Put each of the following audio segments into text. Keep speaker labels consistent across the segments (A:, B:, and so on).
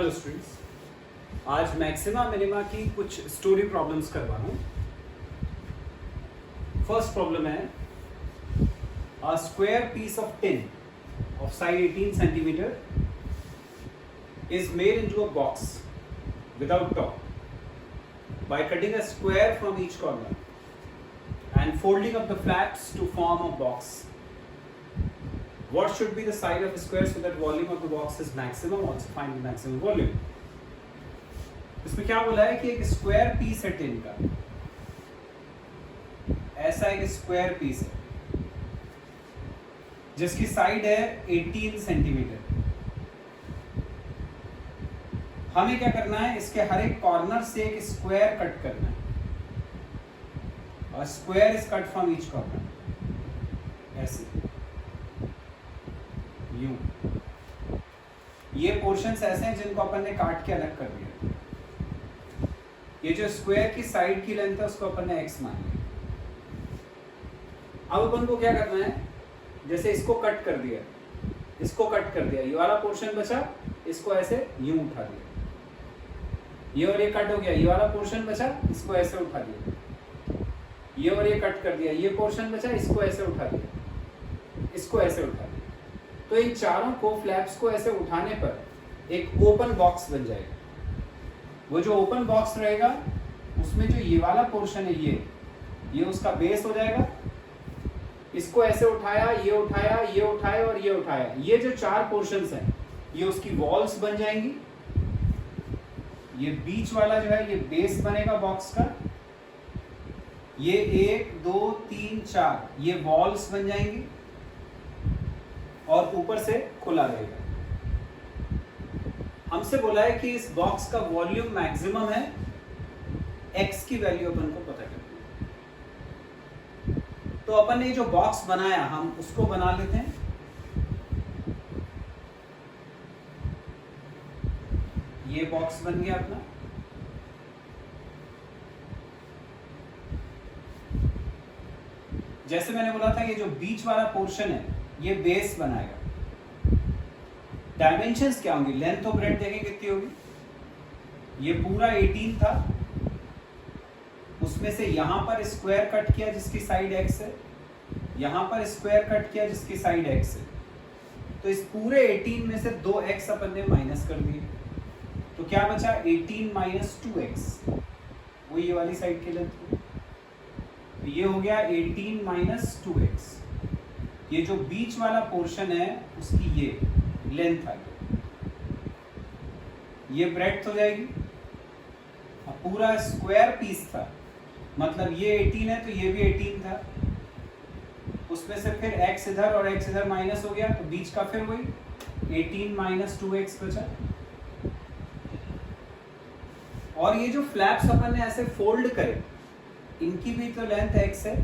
A: Hello students, आज maxima minima की कुछ स्टोरी प्रॉब्लम्स करवा रहा हूँ। फर्स्ट प्रॉब्लम है a square piece of tin of side 18 centimeter is made into a box without top by cutting a square from each corner and folding up the flaps to form a box. What should be the side of a square so that volume of the box is maximum? Also find the maximum volume. इसमें क्या बोला है कि एक square piece है tin का, ऐसा एक स्क्वायर पीस है जिसकी साइड है 18 सेंटीमीटर। हमें क्या करना है, इसके हर एक कॉर्नर से एक स्क्वायर कट करना है और square is cut from each corner ऐसे यूं। ये पोर्शंस ऐसे हैं जिनको अपन ने काट के अलग कर दिया। ये जो स्क्वायर की साइड की लेंथ है उसको अपन ने x मान लिया। अब अपन को क्या करना है, जैसे इसको कट कर दिया, इसको कट कर दिया, ये वाला पोर्शन बचा, इसको ऐसे यूं उठा दिया, ये और ये कट हो गया, ये वाला पोर्शन बचा, इसको ऐसे उठा दिया, ये और ये कट कर दिया, ये पोर्शन बचा, इसको ऐसे उठा दिया, इसको ऐसे उठा दिया। तो इन चारों को फ्लैप्स को ऐसे उठाने पर एक ओपन बॉक्स बन जाएगा। वो जो ओपन बॉक्स रहेगा उसमें जो ये वाला पोर्शन है, ये उसका बेस हो जाएगा। इसको ऐसे उठाया, ये उठाया, ये उठाया और ये उठाया, ये जो चार पोर्शंस हैं ये उसकी वॉल्स बन जाएंगी। ये बीच वाला जो है ये बेस बनेगा बॉक्स का। ये 1 2 3 4 ये वॉल्स बन जाएंगी और ऊपर से खुला रहेगा। हमसे बोला है कि इस बॉक्स का वॉल्यूम मैक्सिमम है, x की वैल्यू अपन को पता करनी है। तो अपन ने जो बॉक्स बनाया हम उसको बना लेते हैं। ये बॉक्स बन गया अपना। जैसे मैंने बोला था, ये जो बीच वाला पोर्शन है ये बेस बनाएगा। डायमेंशंस क्या होंगी, लेंथ और ब्रेड्थ देखें कितनी होगी। ये पूरा 18 था, उसमें से यहां पर स्क्वायर कट किया जिसकी साइड x है, यहां पर स्क्वायर कट किया जिसकी साइड x है। तो इस पूरे 18 में से 2x अपन ने माइनस कर दिए, तो क्या बचा 18 माइनस 2x, वो ये वाली साइड की लेंथ। तो ये हो गया 18 माइनस 2x। ये जो बीच वाला पोर्शन है उसकी ये लेंथ आ गई, ये ब्रेड्थ हो जाएगी। अब पूरा स्क्वायर पीस था, मतलब ये 18 है तो ये भी 18 था, उसमें से फिर x इधर और x इधर माइनस हो गया, तो बीच का फिर वही 18 माइनस 2x बचा। और ये जो फ्लैप्स अपन ने ऐसे फोल्ड करे, इनकी भी तो लेंथ x है,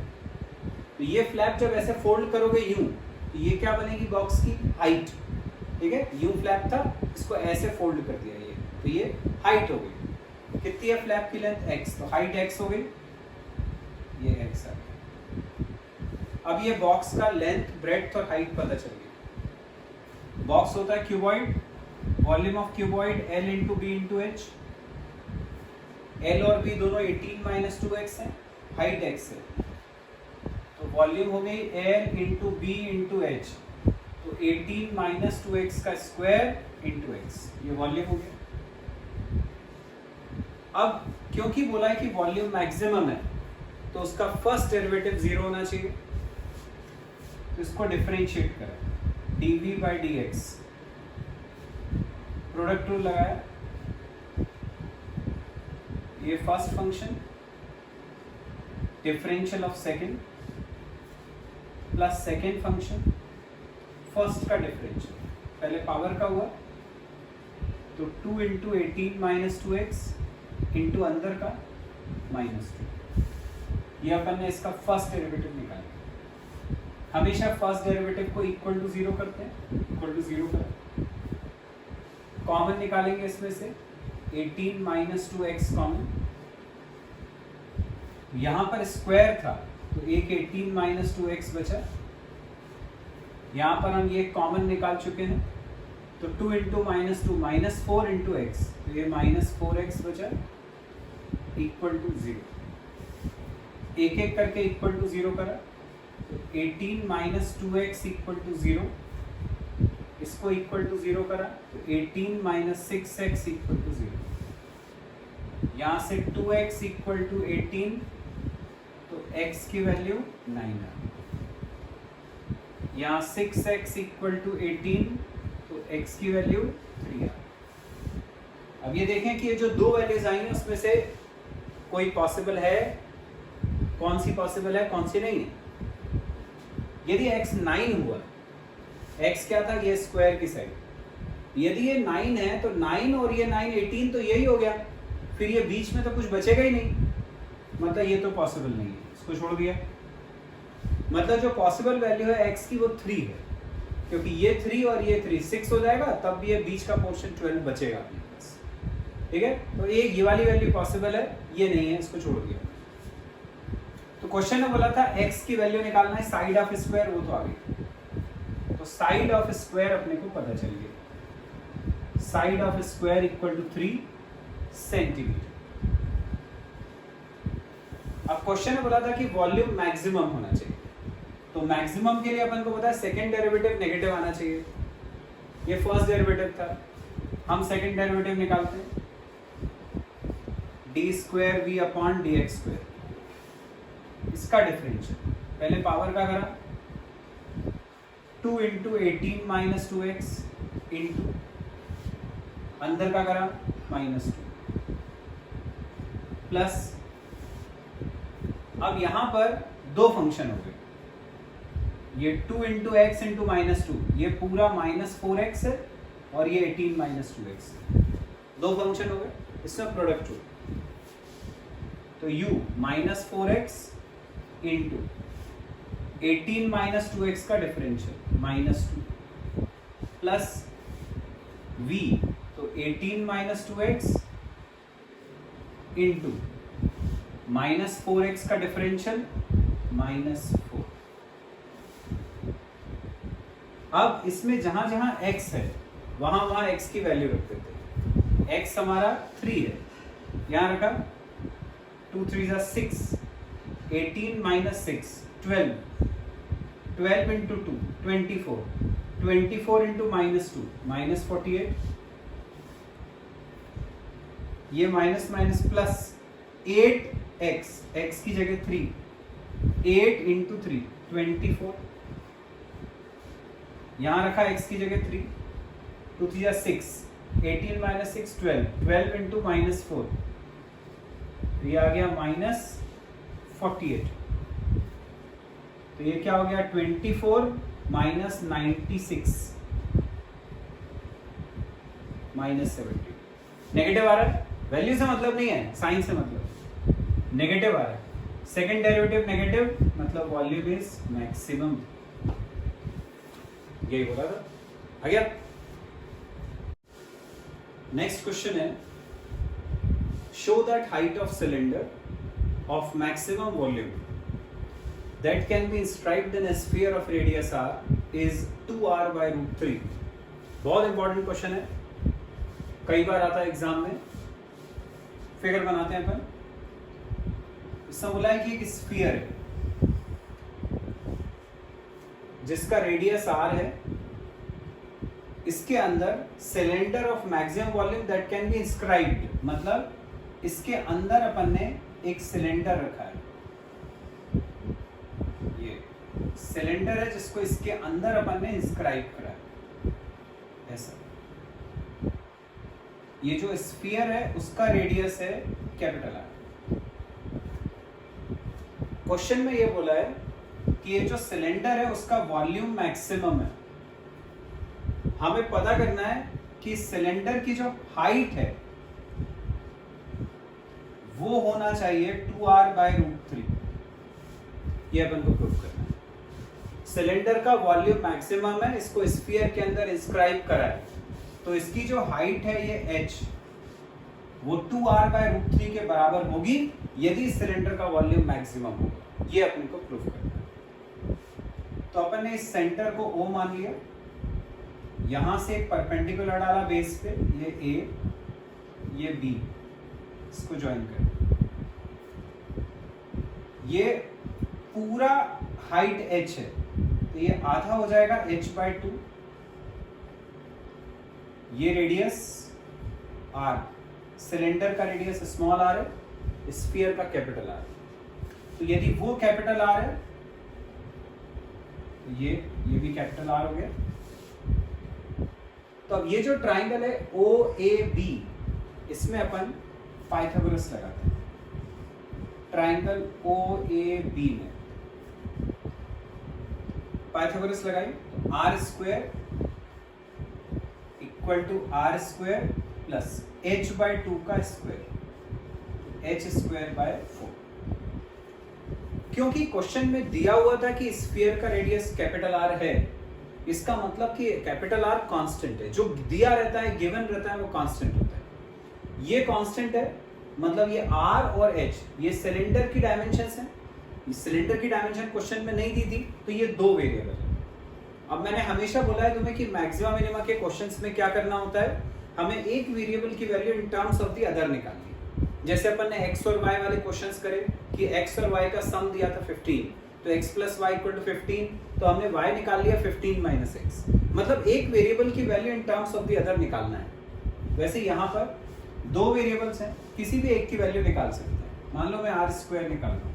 A: तो ये फ्लैप जब ऐसे फोल्ड करोगे यूं, तो ये क्या बनेगी बॉक्स की हाइट। ठीक है, यूं फ्लैप था, इसको ऐसे फोल्ड कर दिया ये, तो ये हाइट हो गई। कितनी है फ्लैप की लेंथ x, तो हाइट x हो गई, ये x आ गया। अब ये बॉक्स का लेंथ ब्रेड्थ और हाइट पता चल गई। बॉक्स होता है cuboid, volume of cuboid L into b into h. L और B दोनों 18 माइनस 2x है, हाइट x है, तो वॉल्यूम हो गई L into b into h, तो 18 माइनस 2x का स्क्वायर इंटू x, ये वॉल्यूम हो गया। अब क्योंकि बोला है कि वॉल्यूम मैक्सिमम है तो उसका फर्स्ट डेरिवेटिव 0 होना चाहिए, तो इसको डिफरेंशिएट करें, dv by dx। Product rule लगाया, ये first function differential of second plus second function first का डिफरेंशियल, पहले पावर का हुआ तो 2 इंटू 18 माइनस 2x इंटू अंदर का माइनस 2। ये अपन ने इसका फर्स्ट डेरिवेटिव निकाला। हमेशा फर्स्ट डेरिवेटिव को इक्वल टू 0 करते हैं, इक्वल टू 0 करें। कॉमन निकालेंगे इसमें से 18 माइनस 2x कॉमन, यहां पर स्क्वायर था तो एक 18 माइनस 2x बचा। यहां पर हम ये कॉमन निकाल चुके हैं, तो 2 इंटू -2 -4 इंटू एक्स, तो ये -4x बचा इक्वल टू 0। एक एक करके इक्वल टू 0 करा, तो 18 - 2x इक्वल टू 0, इसको इक्वल टू 0 करा तो 18 - 6x इक्वल टू 0। यहाँ से 2x इक्वल टू 18, तो x की वैल्यू 9 है। यहाँ 6x इक्वल टू 18, तो x की वैल्यू 3 है। अब ये देखें कि ये जो दो वैल्यूज आई हैं उसमें से कोई पॉसिबल है, कौन सी पॉसिबल है कौन सी नहीं है। यदि x 9 हुआ, x क्या था, ये स्क्वायर की साइड, यदि ये 9 है तो 9 और ये 9 18, तो यही हो गया, फिर ये बीच में तो कुछ बचेगा ही नहीं, मतलब ये तो पॉसिबल नहीं है, इसको छोड़ दिया। मतलब जो पॉसिबल वैल्यू है x की वो 3 है, क्योंकि ये 3 और ये 3 6 हो जाएगा, तब ये बीच का पोर्शन 12 बचेगा अपने पास। ठीक है, तो एक ये वाली वैल्यू पॉसिबल है, ये नहीं है, इसको छोड़ दिया। तो क्वेश्चन में बोला था x की वैल्यू निकालना है साइड ऑफ स्क्वायर, वो तो आ गई। तो साइड ऑफ स्क्वायर अपने को पता चल गया, side of square equal to 3 centimetre. अब क्वेश्चन में बोला था कि वॉल्यूम मैक्सिमम होना चाहिए, तो मैक्सिमम के लिए अपन को पता है सेकंड डेरिवेटिव नेगेटिव आना चाहिए। ये फर्स्ट डेरिवेटिव था, हम सेकंड डेरिवेटिव निकालते हैं, d² v dx², इसका डिफरेंशियल पहले पावर का करा, 2 इंटू 18 - 2x इंटू अंदर का करा -2 प्लस, अब यहां पर दो फंक्शन हो गए, ये 2 इंटू एक्स इंटू -2, ये पूरा -4x है, और ये 18 - 2x, दो फंक्शन हो गए, इसमें प्रोडक्ट हो, तो u -4x इंटू 18 - 2x का डिफरेंशियल -2 प्लस v, तो 18 - 2x इंटू -4x का डिफरेंशियल -4। अब इसमें जहां जहां x है वहां वहां x की वैल्यू रख देते हैं। x हमारा 3 है, यहां रखा, 2 3 6, 18 - 6 12, 12 इंटू 2 24, 24 इंटू -2 -48, ये minus minus plus 8x, x की जगह 3, 8 इंटू 3 24, यहां रखा x की जगह 3, 2 3 6, 18 - 6 12, 12 इंटू -4, ये आ गया -48, तो ये क्या हो गया 24 - 96 -70। नेगेटिव आ रहा है, वैल्यू से मतलब नहीं है, साइन से मतलब, नेगेटिव आ रहा है, सेकंड डेरिवेटिव नेगेटिव मतलब वॉल्यूम इज मैक्सिमम, यही बोला था। आ गया। नेक्स्ट क्वेश्चन है, show that height of cylinder of maximum volume that can be inscribed in a sphere of radius r is 2r/√3। बहुत इंपॉर्टेंट क्वेश्चन है, कई बार आता है एग्जाम में। फिगर बनाते हैं अपन, इसमें बोला है कि एक स्फीयर है जिसका रेडियस r है, इसके अंदर cylinder of maximum volume that can be inscribed, मतलब इसके अंदर अपन ने एक सिलेंडर रखा है, सिलेंडर है जिसको इसके अंदर अपन ने इंस्क्राइब करा है, ऐसा। ये जो स्फीयर है उसका रेडियस है कैपिटल आर। क्वेश्चन में ये बोला है कि ये जो सिलेंडर है उसका वॉल्यूम मैक्सिमम है। हमें पता करना है कि सिलेंडर की जो हाइट है वो होना चाहिए 2r/√3, ये अपन को प्रूव करना है। सिलेंडर का वॉल्यूम मैक्सिमम है, इसको स्फीयर के अंदर इंस्क्राइब करा है, तो इसकी जो हाइट है ये h, वो 2r/√3 के बराबर होगी यदि सिलेंडर का वॉल्यूम मैक्सिमम होगा, ये अपन को प्रूव करना है। तो अपन ने इस सेंटर को O मान लिया, यहां से एक परपेंडिकुलर डाला बेस पे, ये ए ये बी, इसको ज्वाइन कर, ये पूरा हाइट h है तो ये आधा हो जाएगा h/2, ये रेडियस r, सिलेंडर का रेडियस स्मॉल r है, स्फीयर का कैपिटल R। तो यदि वो कैपिटल R है तो ये भी कैपिटल R हो गया। तो अब ये जो ट्राइंगल है OAB, इसमें अपन पाइथागोरस लगाते हैं। ट्राइंगल OAB में पाइथागोरस लगाई तो r² = r² प्लस h/2 का स्क्वायर, h²/4। क्योंकि क्वेश्चन में दिया हुआ था कि स्फीयर का रेडियस कैपिटल R है, इसका मतलब कि कैपिटल R कांस्टेंट है, जो दिया रहता है गिवन रहता है वो कांस्टेंट होता है। ये कांस्टेंट है, मतलब ये R और H ये सिलेंडर की डायमेंशंस हैं। सिलेंडर की डायमेंशन क्वेश्चन में नहीं दी थी तो ये दो वेरिएबल है। अब मैंने हमेशा बोला है तुम्हें कि मैक्सिमा मिनिमा के क्वेश्चंस में क्या करना होता है, हमें एक वेरिएबल की value in terms of the other निकालनी है। जैसे अपन ने x और y वाले क्वेश्चंस करे कि x और y का सम दिया था 15, तो x + y = 15, तो हमने y निकाल लिया 15 - x, मतलब एक वेरिएबल की value in terms of the other निकालना है। वैसे यहाँ पर दो वेरिएबल्स हैं, किसी भी एक की वैल्यू निकाल सकते हैं। मान लो मैं r² निकाल रहा हूँ,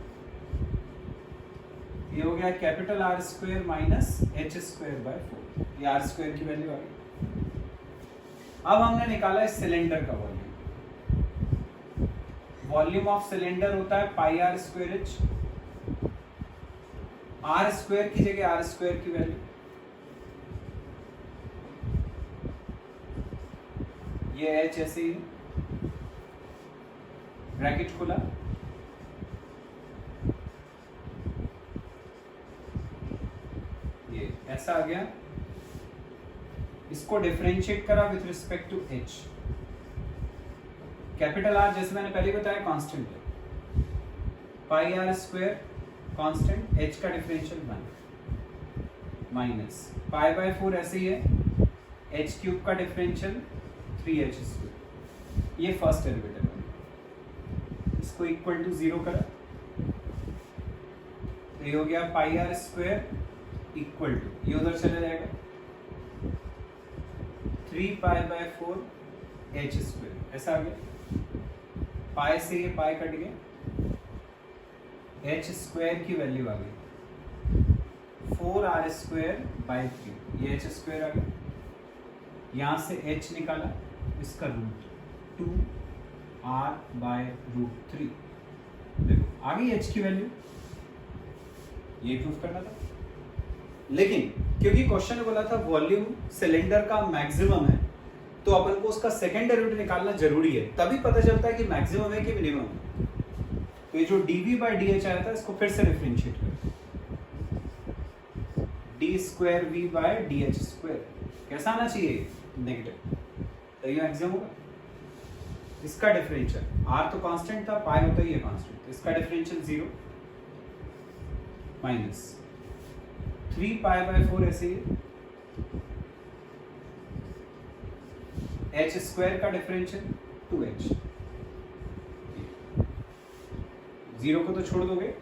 A: ये हो गया कैपिटल R² - h²/4, ये r² की वैल्यू आ गई। अब हमने निकाला है सिलेंडर का वॉल्यूम। वॉल्यूम ऑफ सिलेंडर होता है πr²h, r² की जगह r² की वैल्यू, ये h ऐसे ही ब्रैकेट खुला, ये ऐसा आ गया। इसको डिफरेंशिएट करा with respect to h। Capital R जैसे मैंने पहले बताया कांस्टेंट है, πr² कांस्टेंट, h का डिफरेंशियल 1 माइनस π/4 ऐसे ही है, h³ का डिफरेंशियल 3h², ये फर्स्ट डेरिवेटिव है। इसको इक्वल टू 0 करा तो ये हो गया πr² इक्वल टू, ये उधर चला जाएगा 3π/4 h², ऐसा आ गया। पाई से ये पाई कट गया, h² की वैल्यू आ गई 4r²/3, ये h² आ गया। यहां से h निकाला, इसका रूट 2r/√3, देखो आ गई h की वैल्यू, ये प्रूफ करना था। लेकिन क्योंकि क्वेश्चन ने बोला था वॉल्यूम सिलेंडर का मैक्सिमम है, तो अपन को उसका सेकेंड डेरिवेटिव निकालना जरूरी है, तभी पता चलता है कि मैक्सिमम है कि मिनिमम है। तो ये जो dv/dh आया था, इसको फिर से डिफरेंशिएट करें, d²v/dh², कैसा आना चाहिए, नेगेटिव, तो ये मैक्सिमम होगा। इसका डिफरेंशियल, r तो कांस्टेंट था, पाई होता है ये कांस्टेंट, तो इसका डिफरेंशियल 0 माइनस 3π/4 ऐसे ही, h² का डिफरेंशियल 2h, 0 को तो छोड़ दोगे,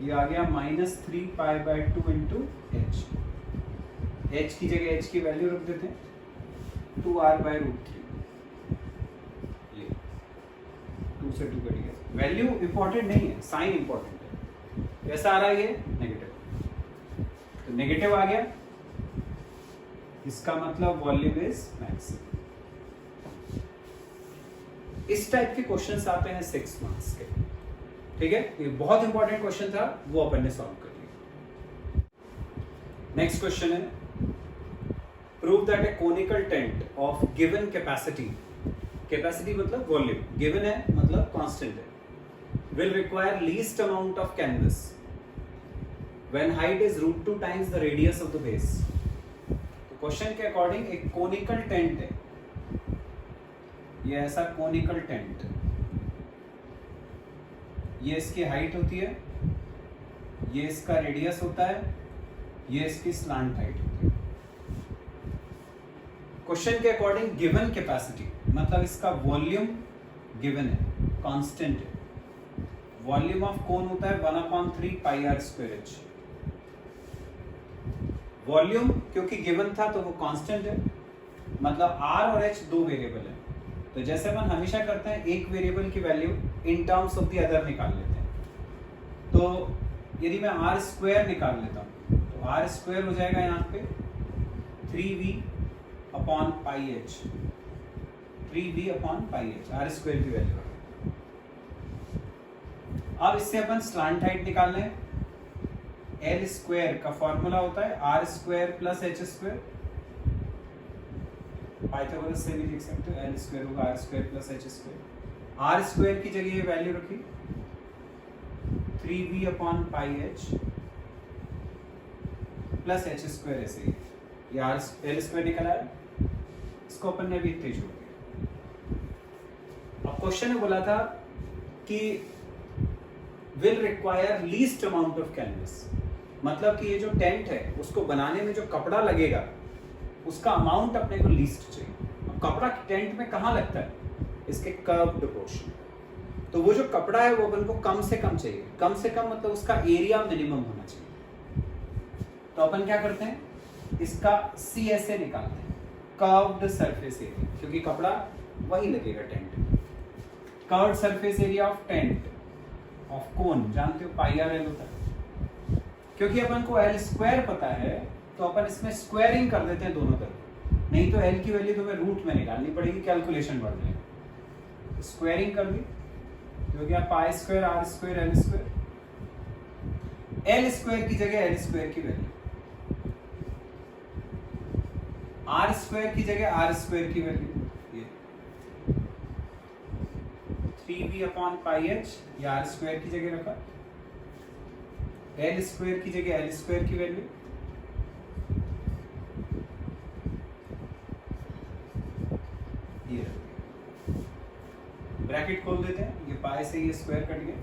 A: ये आ गया -3π/2 × h, h की जगह h की वैल्यू रख देते हैं 2r/√3, ये 2 से 2 कट गया। वैल्यू इंपॉर्टेंट नहीं है, साइन इंपॉर्टेंट है। कैसा आ रहा है ये, नेगेटिव, तो नेगेटिव आ गया, इसका मतलब वॉल्यूम इज मैक्सिमम। इस टाइप के क्वेश्चंस आते हैं 6 मार्क्स के, ठीक है। ये बहुत इंपॉर्टेंट क्वेश्चन था, वो अपन ने सॉल्व कर लिया। नेक्स्ट क्वेश्चन है, prove that A conical tent of given capacity, capacity मतलब वॉल्यूम, गिवन है मतलब कांस्टेंट है, will require least amount of canvas when height is √2 times the radius of the base। तो क्वेश्चन के according एक conical tent है, ये ऐसा कोनिकल टेंट, ये इसकी हाइट होती है, ये इसका रेडियस होता है, ये इसकी स्लांट हाइट होती है। क्वेश्चन के अकॉर्डिंग गिवन कैपेसिटी मतलब इसका वॉल्यूम गिवन है, कांस्टेंट है। वॉल्यूम ऑफ कोन होता है 1/3 pi R square H. Volume क्योंकि गिवन था तो वो कांस्टेंट है, मतलब आर और एच दो वेरिएबल है। तो जैसे अपन हमेशा करते हैं एक वेरिएबल की value in terms of the other निकाल लेते हैं। तो यदि मैं आर स्क्वायर निकाल लेता हूँ तो आर स्क्वायर हो जाएगा यहाँ पे 3v upon pi H, 3v upon pi H R square की वैल्यू। अब इससे अपन स्लांट हाइट निकालना है। एल स्क्वायर का फॉर्मूला होता है r square plus h square. Pythagoras से भी लिख सकते हो, एल स्क्वायर होगा r square plus h square. R square की जगह ये वैल्यू रखी 3v upon pi h plus h square. ऐसे ही ये आर एल स्क्वायर निकला है, इसको अपन ने भी इतने जोड़ दिया। अब क्वेश्चन ने बोला था कि will require least amount of canvas, मतलब कि ये जो टेंट है उसको बनाने में जो कपड़ा लगेगा उसका अमाउंट अपने को लीस्ट चाहिए। अब कपड़ा टेंट में कहाँ लगता है? इसके कर्व्ड पोर्शन। तो वो जो कपड़ा है वो अपन को कम से कम चाहिए। कम से कम मतलब उसका एरिया मिनिमम होना चाहिए। तो अपन क्या करते हैं, इसका CSA निकालते हैं, कर्व्ड सरफेस एरिया, क्योंकि कपड़ा वही लगेगा tent. Curved surface area of tent of cone, जानते हो पाई आर एल होता है। क्योंकि अपन को एल स्क्वायर पता है तो अपन इसमें स्क्वायरिंग कर देते हैं दोनों तरफ, नहीं तो एल की वैल्यू तुम्हें रूट में निकालनी पड़ेगी, कैलकुलेशन बढ़ जाएगा। स्क्वायरिंग कर दी तो क्या pi square r square l square. L square की जगह एल स्क्वायर की वैल्यू, आर स्क्वायर की जगह आर स्क्वायर की वैल्यू, ये 3v अपॉन पाई एच, या आर स्क्वायर की जगह रखा। एल स्क्वायर की जगह एल स्क्वायर की वैल्यू, ये ब्रैकेट खोल देते हैं, ये पाई से ये स्क्वायर कट गया,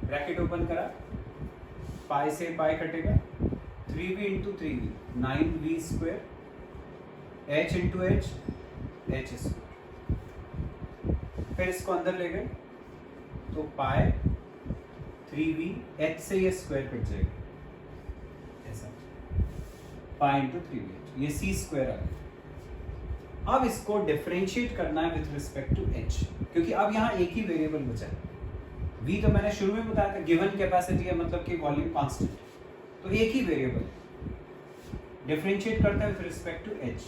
A: ब्रैकेट ओपन करा, पाई से पाई कटेगा, 3v into 3v 9v square, h into h h square. फिर इसको अंदर ले गए तो पाई 3v, h से ये स्क्वायर कट जाएगा, ऐसा पाई इंटू 3v, ये c स्क्वायर आ गया। अब इसको डिफरेंशिएट करना है विथ रिस्पेक्ट टू h, क्योंकि अब यहाँ एक ही वेरिएबल बचा है। v तो मैंने शुरू में बताया था गिवन कैपेसिटी है, मतलब कि वॉल्यूम कांस्टेंट, तो एक ही वेरिएबल है। डिफरेंशिएट करते हैं विथ रिस्पेक्ट टू h,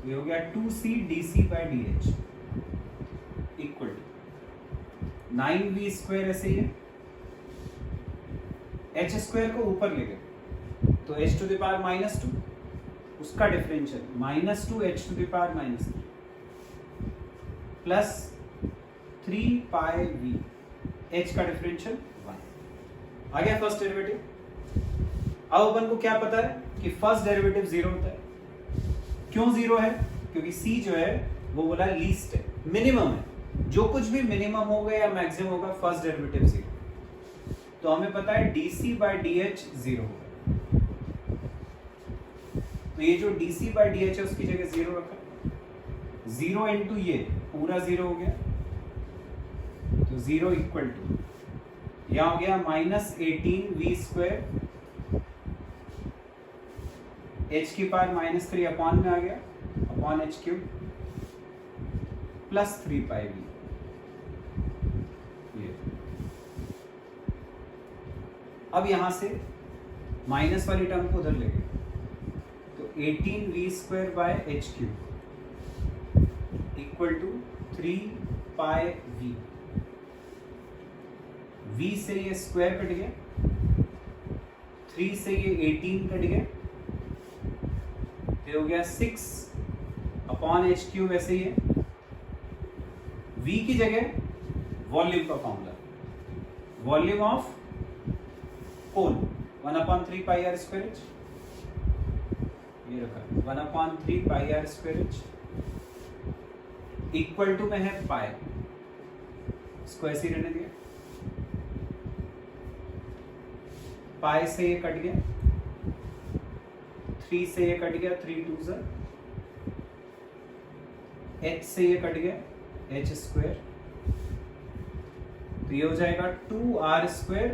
A: ये हो गया 2c dc by dh equal to 9v square, ऐसे ही है। h स्क्वायर को ऊपर ले गए तो h टू द पावर -2, उसका differential -2h to the power -3 plus 3 pi v, h का डिफरेंशियल 1 आ गया फर्स्ट डेरिवेटिव। अब अपन को क्या पता है कि फर्स्ट डेरिवेटिव 0 होता है। क्यों 0 है? क्योंकि c जो है वो बोला लीस्ट है, मिनिमम है। जो कुछ भी मिनिमम होगा या मैक्सिमम होगा फर्स्ट डेरिवेटिव 0, तो हमें पता है dc बाय dh 0 होगा। तो ये जो dc बाय dh है उसकी जगह 0 रखा, 0 इंटू ये पूरा 0 हो गया, तो 0 इक्वल टू यहां हो गया -18v स्क्वायर, h की पावर -3 अपॉन में आ गया, upon h cube plus 3 pi v। अब यहां से माइनस वाली टर्म को उधर ले गए तो 18v square by h cube equal to 3 pi v। v से ये स्क्वायर कट गया, 3 से ये 18 कट गया, ये हो गया 6 अपॉन h क्यूब। ऐसे ही है, v की जगह वॉल्यूम का formula, volume of cone 1/3 pi R square H, ये रखा 1/3 pi R square H equal to में है पाई, इसको ऐसे ही रहने दिया, पाई से ये कट गया, 3 से ये कट गया, 3 2 ज़ा, h से ये कट गया, h स्क्वायर, तो ये हो जाएगा 2r स्क्वायर,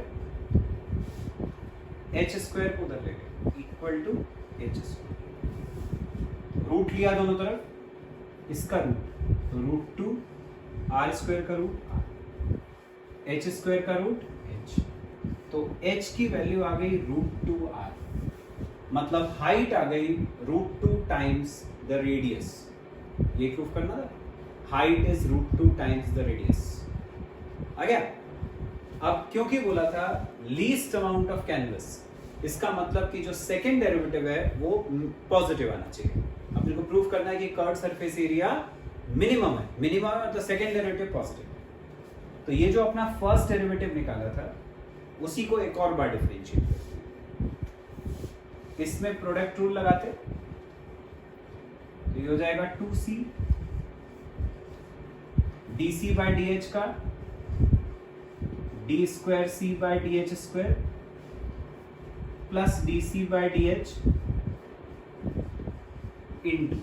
A: h स्क्वायर को उधर ले गए equal to h square, root लिया दोनों तरफ, इसका रूट, तो रूट 2 r स्क्वायर का रूट h स्क्वायर का रूट h, तो h की वैल्यू आ गई रूट 2r, मतलब हाइट आ गई रूट 2 टाइम्स द रेडियस। ये प्रूफ करना था, height is root 2 times the radius. आ गया। अब क्योंकि बोला था लीस्ट अमाउंट ऑफ कैनवस, इसका मतलब कि जो सेकेंड डेरिवेटिव है वो पॉजिटिव आना चाहिए। अपने को प्रूफ करना है कि कर्व सरफेस एरिया मिनिमम है, मिनिमम है मतलब सेकेंड डेरिवेटिव पॉजिटिव। तो ये जो अपना फर्स्ट डेरिवेटिव निकाला था उसी को एक और बार डिफरेंशिएट करते, इसमें प्रोडक्ट रूल लगाते, तो ये हो जाएगा 2c dc by d h का d square c by d h square plus d c by d h into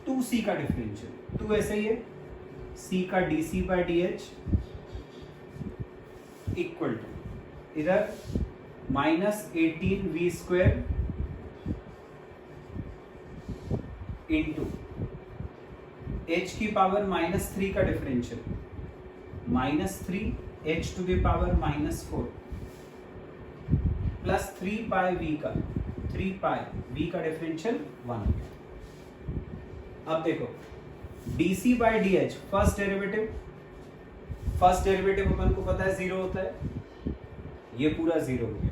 A: 2c का डिफरेंशियल, 2 ऐसे ही है, c का d c by d h equal to इधर -18v स्क्वायर इंटू h की power -3 का differential, -3 h to the power -4 plus 3 pi v का, 3 pi v का डिफरेंशियल 1। अब देखो dc by d h first derivative, first derivative अपन को पता है 0 होता है, ये पूरा 0 हो गया।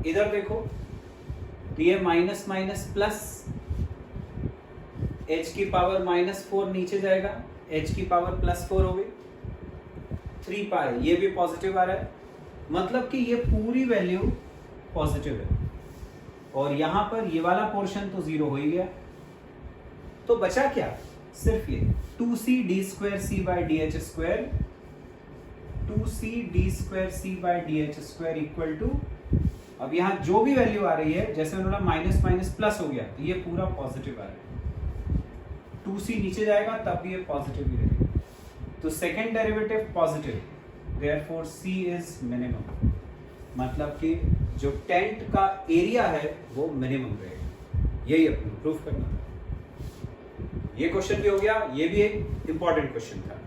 A: इधर देखो तो ये माइनस माइनस प्लस, h की पावर -4 नीचे जाएगा, h की पावर +4 हो गई, 3 पाई, ये भी पॉजिटिव आ रहा है, मतलब कि ये पूरी वैल्यू पॉजिटिव है। और यहां पर ये वाला पोर्शन तो 0 हो ही गया, तो बचा क्या, सिर्फ ये 2c d square c by d h square, 2c d square c by d h square equal to, अब यहाँ जो भी वैल्यू आ रही है, जैसे उन्होंने माइनस माइनस प्लस हो गया, तो ये पूरा पॉजिटिव आ रहा है, 2c नीचे जाएगा तब भी ये पॉजिटिव ही रहेगा, तो second derivative positive, therefore c is minimum, मतलब कि जो टेंट का एरिया है वो मिनिमम रहेगा। यही अपने प्रूफ करना था। ये क्वेश्चन भी हो गया, ये भी एक इंपॉर्टेंट क्वेश्चन था।